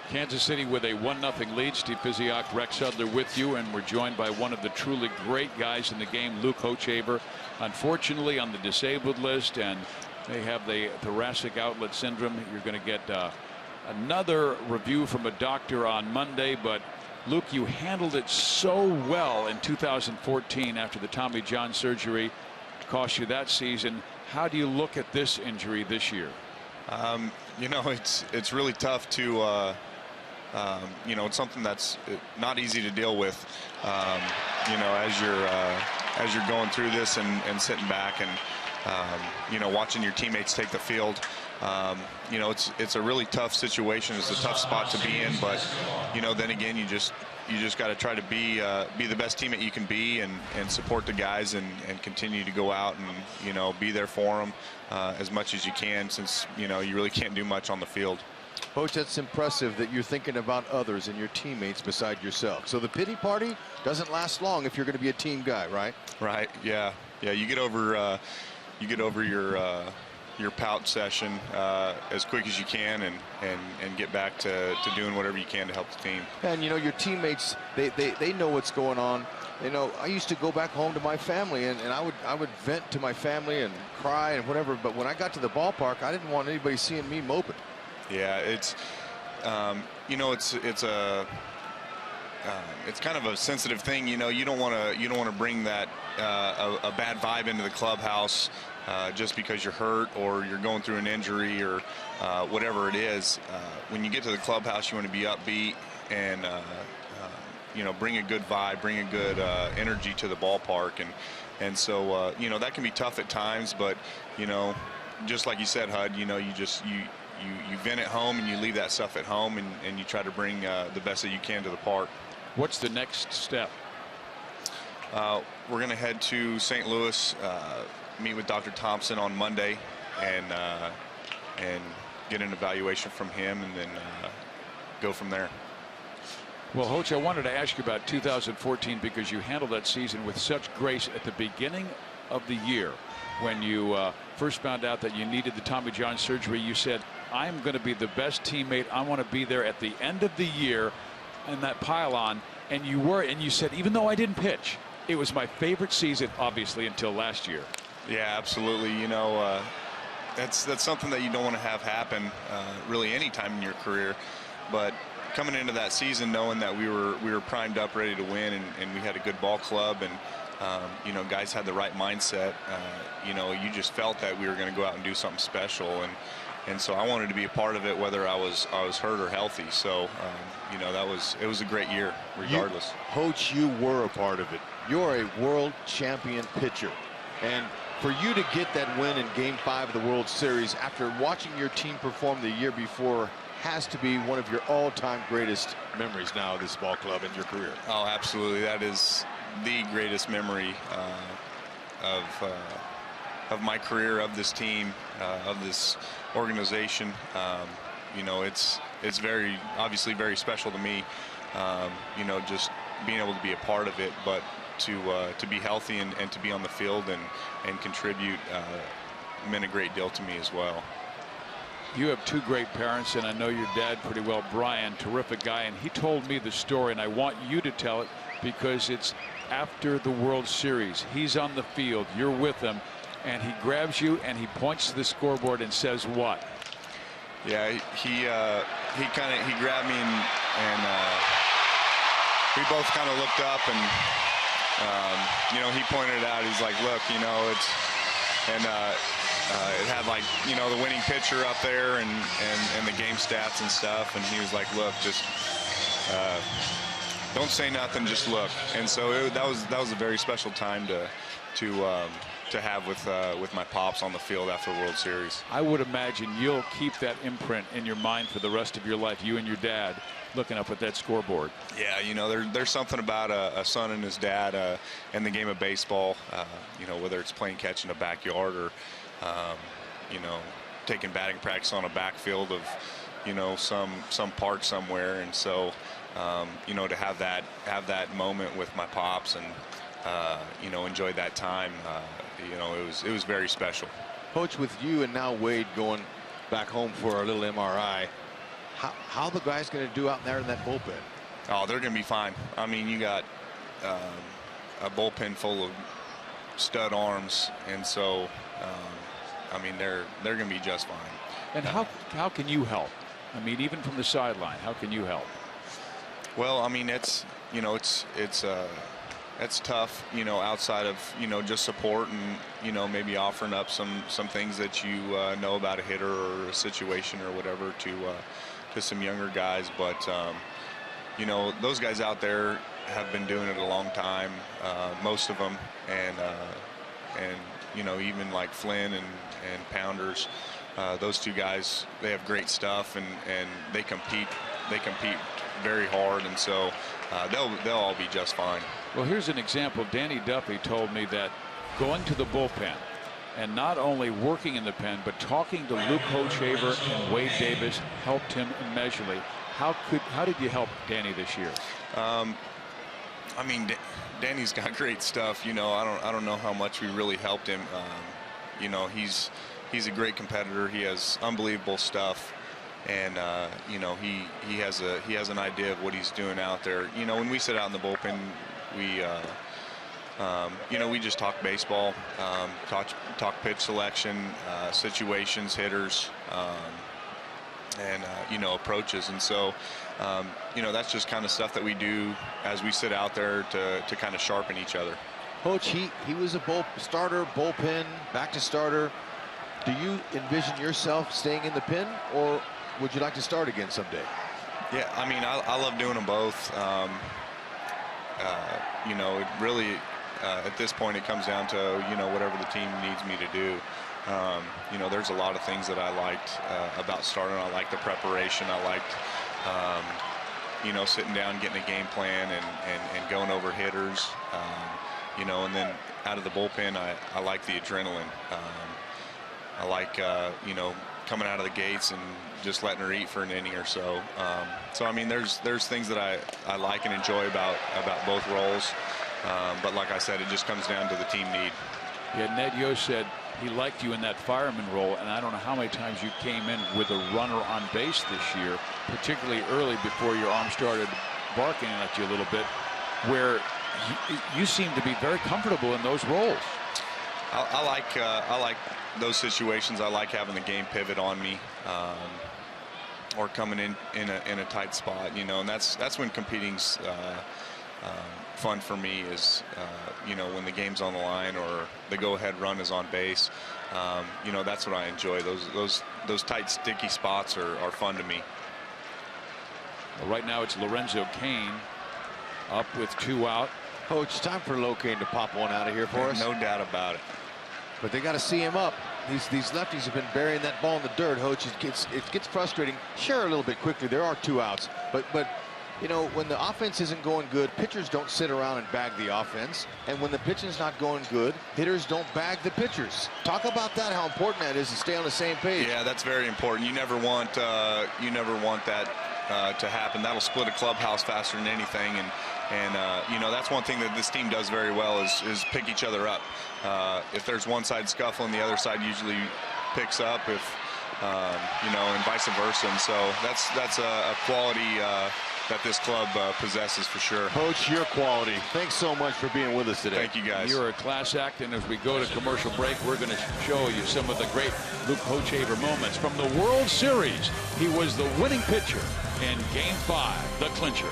Kansas City with a 1-0 lead. Steve Physiok, Rex Hudler with you, and we're joined by one of the truly great guys in the game, Luke Hochevar. Unfortunately on the disabled list, and they have the thoracic outlet syndrome. You're going to get another review from a doctor on Monday, but Luke, you handled it so well in 2014 after the Tommy John surgery cost you that season. How do you look at this injury this year? You know, it's really tough to you know, it's something that's not easy to deal with, you know, as you're going through this and sitting back and you know, watching your teammates take the field. You know, it's a really tough situation. It's a tough spot to be in, but you know, then again, you just got to try to be the best teammate you can be, and support the guys, and continue to go out and, you know, be there for them as much as you can, since, you know, you really can't do much on the field. Coach, that's impressive that you're thinking about others and your teammates beside yourself. So the pity party doesn't last long if you're going to be a team guy, right? Right. Yeah. Yeah. You get over your pout session as quick as you can, and get back to doing whatever you can to help the team. And you know, your teammates, they know what's going on. You know, I used to go back home to my family, and I would vent to my family and cry and whatever, but when I got to the ballpark, I didn't want anybody seeing me moping. Yeah, it's you know, it's kind of a sensitive thing. You know, you don't want to bring that a bad vibe into the clubhouse just because you're hurt or you're going through an injury or whatever it is. When you get to the clubhouse, you want to be upbeat and you know, bring a good vibe, bring a good energy to the ballpark, and so you know, that can be tough at times, but you know, just like you said, Hud, you know, you vent at home and you leave that stuff at home, and you try to bring the best that you can to the park. What's the next step? We're going to head to St. Louis, meet with Dr. Thompson on Monday, and get an evaluation from him, and then go from there. Well, Hoch, I wanted to ask you about 2014 because you handled that season with such grace at the beginning of the year. When you first found out that you needed the Tommy John surgery, you said, I'm going to be the best teammate. I want to be there at the end of the year in that pylon. And you were, and you said, even though I didn't pitch, it was my favorite season, obviously, until last year. Yeah, absolutely. You know, that's something that you don't want to have happen really any time in your career. But coming into that season, knowing that we were primed up, ready to win, and we had a good ball club, and you know, guys had the right mindset. You know, you just felt that we were going to go out and do something special, and so I wanted to be a part of it, whether I was hurt or healthy. So you know, it was a great year, regardless. Coach, you were a part of it. You're a world champion pitcher, and for you to get that win in Game 5 of the World Series after watching your team perform the year before has to be one of your all-time greatest memories now of this ball club in your career. Oh, absolutely. That is the greatest memory of my career, of this team, of this organization. You know, it's very, obviously very special to me. You know, just being able to be a part of it, but to be healthy and to be on the field and contribute meant a great deal to me as well. You have two great parents, and I know your dad pretty well, Brian, terrific guy, and he told me the story, and I want you to tell it because it's after the World Series. He's on the field, you're with him, and he grabs you and he points to the scoreboard and says what? Yeah, he grabbed me, and we both kind of looked up, and you know, he pointed it out. He's like, look, you know, it's, and it had, like, you know, the winning pitcher up there and the game stats and stuff, and he was like, look, just don't say nothing, just look. And so that was a very special time to have with my pops on the field after the World Series. I would imagine you'll keep that imprint in your mind for the rest of your life, you and your dad looking up at that scoreboard. Yeah, you know, there's something about a son and his dad in the game of baseball, you know, whether it's playing catch in the backyard or you know, taking batting practice on a backfield of, you know, some park somewhere. And so you know, to have that moment with my pops and you know, enjoy that time, you know, it was very special. Coach, with you and now Wade going back home for a little MRI, how the guys going to do out there in that bullpen? Oh, they're going to be fine. I mean, you got a bullpen full of stud arms, and so I mean they're going to be just fine. And how can you help? I mean, even from the sideline, how can you help? Well, I mean, it's tough, outside of just support and maybe offering up some things that you know about a hitter or a situation or whatever to some younger guys, but those guys out there have been doing it a long time, most of them, and even like Flynn and Pounders, those two guys, they have great stuff, and they compete very hard, and so they'll all be just fine. Well, here's an example. Danny Duffy told me that going to the bullpen and not only working in the pen but talking to Luke Hochevar and Wade Davis helped him immeasurably. How did you help Danny this year? I mean, Danny's got great stuff. I don't know how much we really helped him. He's a great competitor. He has unbelievable stuff, and he has an idea of what he's doing out there. When we sit out in the bullpen, we just talk baseball, talk pitch selection, situations, hitters, and approaches, and so that's just kind of stuff that we do as we sit out there to kind of sharpen each other. Coach, he was a starter, bullpen, back to starter. Do you envision yourself staying in the pen, or would you like to start again someday? Yeah, I mean, I love doing them both. It really at this point it comes down to whatever the team needs me to do. There's a lot of things that I liked about starting. I liked the preparation. I liked sitting down, getting a game plan, and going over hitters. And then out of the bullpen, I like the adrenaline. I like coming out of the gates and just letting her eat for an inning or so. So I mean, there's things that I like and enjoy about both roles. But like I said, it just comes down to the team need. Yeah, Ned Yost said he liked you in that fireman role, and I don't know how many times you came in with a runner on base this year, particularly early before your arm started barking at you a little bit, where you seem to be very comfortable in those roles. I like those situations. I like having the game pivot on me, or coming in a tight spot, and that's when competing's fun for me, is when the game's on the line or the go-ahead run is on base. That's what I enjoy. Those tight, sticky spots are fun to me. Well, right now it's Lorenzo Cain up with 2 out. Coach, time for Locaine to pop one out of here for us. No doubt about it. But they got to see him up. These lefties have been burying that ball in the dirt. Hoach, it gets frustrating. Sure, a little bit quickly. There are 2 outs, but when the offense isn't going good, pitchers don't sit around and bag the offense. And when the pitching's not going good, hitters don't bag the pitchers. Talk about that, how important that is to stay on the same page. Yeah, that's very important. You never want that to happen. That'll split a clubhouse faster than anything. And that's one thing that this team does very well is pick each other up. If there's one side scuffling, the other side usually picks up. And vice versa. And so that's a quality that this club possesses for sure. Coach, your quality. Thanks so much for being with us today. Thank you, guys. You're a class act, and as we go to commercial break, we're going to show you some of the great Luke Hochevar moments from the World Series. He was the winning pitcher in Game 5, the clincher.